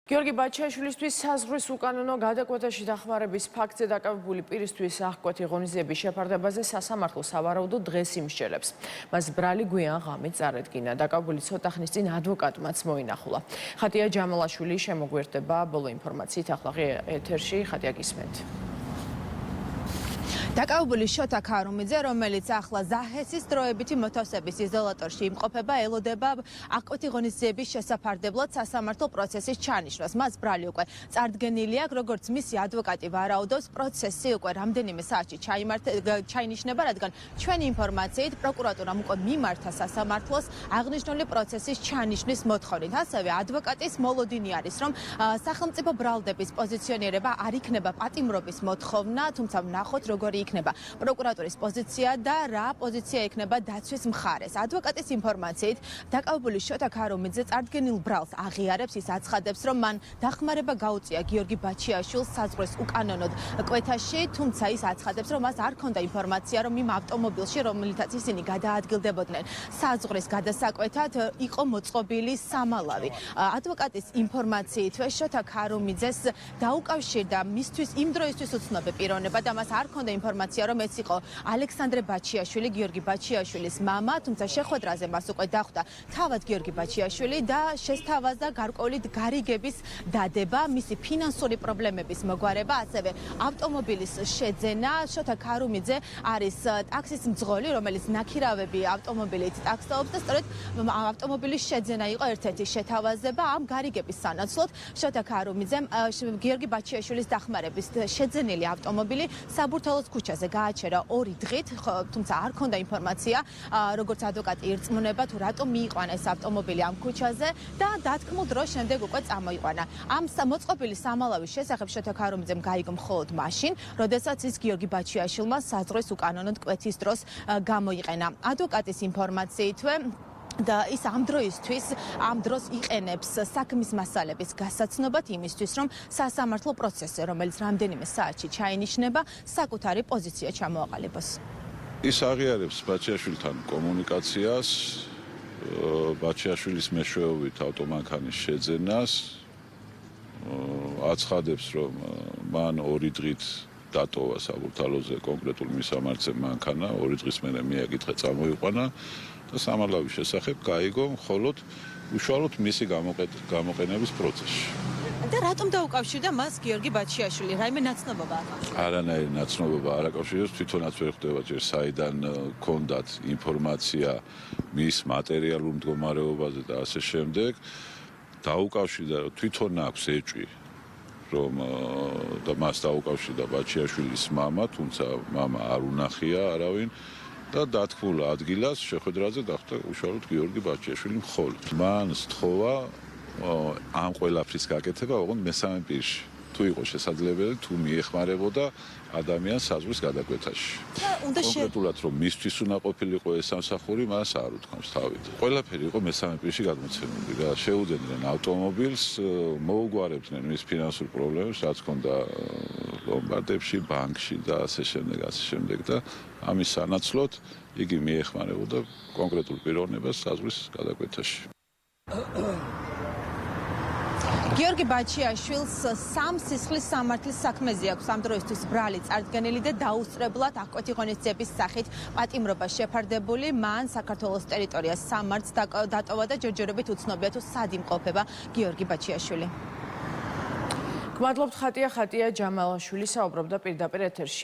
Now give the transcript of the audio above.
გიორგი ბაჩიაშვილისთვის საზღვრის უკანონო გადაკვეთაში დახმარების ფაქტზე დაკავებული პირისთვის აღკვეთი ღონისძიების შეფარდებაზე სასამართლო სავარაუდოდ დღეს იმსჯელებს. მას ბრალი გვიან ღამით წარედგინა. დაკავებული ცოტა ხნის წინ ადვოკატმაც მოინახულა. ხატია ჯამალაშვილი შემოგვიერთდება ბოლო ინფორმაციით. ახლა ეთერში ხატია გისმენთ. დაკავებული შოთა ქარუმიძე, რომელიც ახლა ზაჰესის დროებითი მოთავსების იზოლატორში იმყოფება, ელოდება აღკვეთი ღონისძიების შესაფარდებლად სასამართლო პროცესის ჩანიშვნას. მას ბრალი უკვე წარდგენილი აქვს, როგორც მისი ადვოკატი ვარაუდობს, პროცესი უკვე რამდენიმე საათში ჩაინიშნება, რადგან ჩვენი ინფორმაციით პროკურატურამ უკვე მიმართა სასამართლოს აღნიშნული პროცესის ჩანიშვნის მოთხოვნით. ასევე ადვოკატის მოლოდინი არის, რომ სახელმწიფო ბრალდების პოზიციონირება არ იქნება პატიმრობის მოთხოვნა, თუმცა ვნახოთ როგორი იქნება პროკურატურის პოზიცია და რა პოზიცია იქნება დაცვის მხარეს. ადვოკატის ინფორმაციით, დაკავებული შოთა ქარუმიძე წარდგენილ ბრალს აღიარებს, ის აცხადებს, რომ მან დახმარება გაუწია გიორგი ბაჩიაშვილს საზღვრის უკანონოდ კვეთაში, თუმცა ის აცხადებს, რომ მას არ ჰქონდა ინფორმაცია, რომ იმ ავტომობილში, რომელთაც ისინი გადაადგილდებოდნენ საზღვრის გადასაკვეთად, იყო მოწყობილი სამალავი. ადვოკატის ინფორმაციითვე შოთა ქარუმიძეს დაუკავშირდა მისთვის იმ დროისთვის უცნობი პიროვნება და მას არ ჰქონდა ინფორმაცია, რომ ეს იყო ალექსანდრე ბაჩიაშვილი, გიორგი ბაჩიაშვილის მამა, თუმცა შეხვედრაზე მას უკვე დახვდა თავად გიორგი ბაჩიაშვილი და შესთავაზა გარკვეული გარიგების დადება, მისი ფინანსური პრობლემების მოგვარება, ასევე ავტომობილის შეძენა. შოთა ქარუმიძე არის ტაქსის მძღოლი, რომელიც ნაქირავები ავტომობილით ტაქსობს და სწორედ ავტომობილის შეძენა იყო ერთ-ერთი შეთავაზება. ამ გარიგების სანაცვლოდ შოთა ქარუმიძემ გიორგი ბაჩიაშვილის დახმარების შეძენილი ავტომობილი საბურთალოს ქუჩაზე გააჩერა 2 დღით, თუმცა არ ჰქონდა ინფორმაცია, როგორც ადვოკატი ირწმუნება, თუ რატომ მიიყვანა ეს ავტომობილი ამ ქუჩაზე და დათქმულ დროს შემდეგ უკვე წამოიყვანა. ამ მოწყობილი სამალავის შესახებ შოთა ქარუმიძემ გაიგო მხოლოდ მაშინ, როდესაც ის გიორგი ბაჩიაშვილმა საზღვრის უკანონოდ კვეთის დროს გამოიყენა. ადვოკატის ინფორმაციითვე და ის ამ დროს იყენებს საქმის მასალების გასაცნობად იმისთვის, რომ სასამართლო პროცესზე, რომელიც რამდენიმე საათში ჩაინიშნება, საკუთარი პოზიცია ჩამოაყალიბოს. ის აღიარებს ბაჩიაშვილთან კომუნიკაციას, ბაჩიაშვილის მეშვეობით ავტომანქანის შეძენას, აცხადებს, რომ მან 2 დღით დატოვა საბურთალოზე კონკრეტულ მისამართზე მანქანა, 2 დღის მერე მიაკითხა, წამოიყვანა და სამალავის შესახებ გაიგო მხოლოდ უშუალოდ მისი გამოყენების პროცესში. და რატომ დაუკავშირდა მას გიორგი ბაჩიაშვილი? რაიმე ნაცნობობა აქვს? არანაირი ნაცნობობა არ აკავშირებს, თვითონაც ვერ ხვდება ჯერ საიდან ჰქონდათ ინფორმაცია მის მატერიალურ მდგომარეობაზე და ასე შემდეგ. დაუკავშირდა, თვითონ აქვს ეჭვი, რომ და მას დაუკავშირდა ბაჩიაშვილის მამა, თუმცა მამა არ უნახია არავინ. და დათქმულ ადგილას შეხვედრაზე დახვდა უშუალოდ გიორგი ბაჩიაშვილი მხოლოდ. მან სთხოვა ამ ყველაფრის გაკეთება ოღონდ მესამე პირში. თუ იყო შესაძლებელი, თუ მიეხმარებოდა ადამიანს საზღვრის გადაკვეთაში. კონკრეტულად რომ მისთვის უნდა ყოფილიყო ეს სამსახური, მას არ უთქვამს თავით. ყველაფერი იყო მესამე პირში გადმოცემული და შეუძენდნენ ავტომობილს, მოუგვარებდნენ მის ფინანსურ პრობლემებს, რაც ჰქონდა ლომბარდებში, ბანკში და ასე შემდეგ და ამის სანაცვლოდ იგი მიეხმარებოდა კონკრეტულ პიროვნებას საზღვრის გადაკვეთაში. გიორგი ბაჩიაშვილს სამ სისხლის სამართლის საქმეზე აქვს ამ დროისთვის ბრალი წარდგენილი და დაუსწრებლად აღკვეთი ღონისძიების სახით პატიმრობა შეფარდებული. მან საქართველოს ტერიტორიას სამართს დატოვა და ჯერჯერობით უცნობია თუ სად იმყოფება გიორგი ბაჩიაშვილი. გმადლობთ ხატია ჯამალაშვილი საუბრობდა პირდაპირ ეთერში.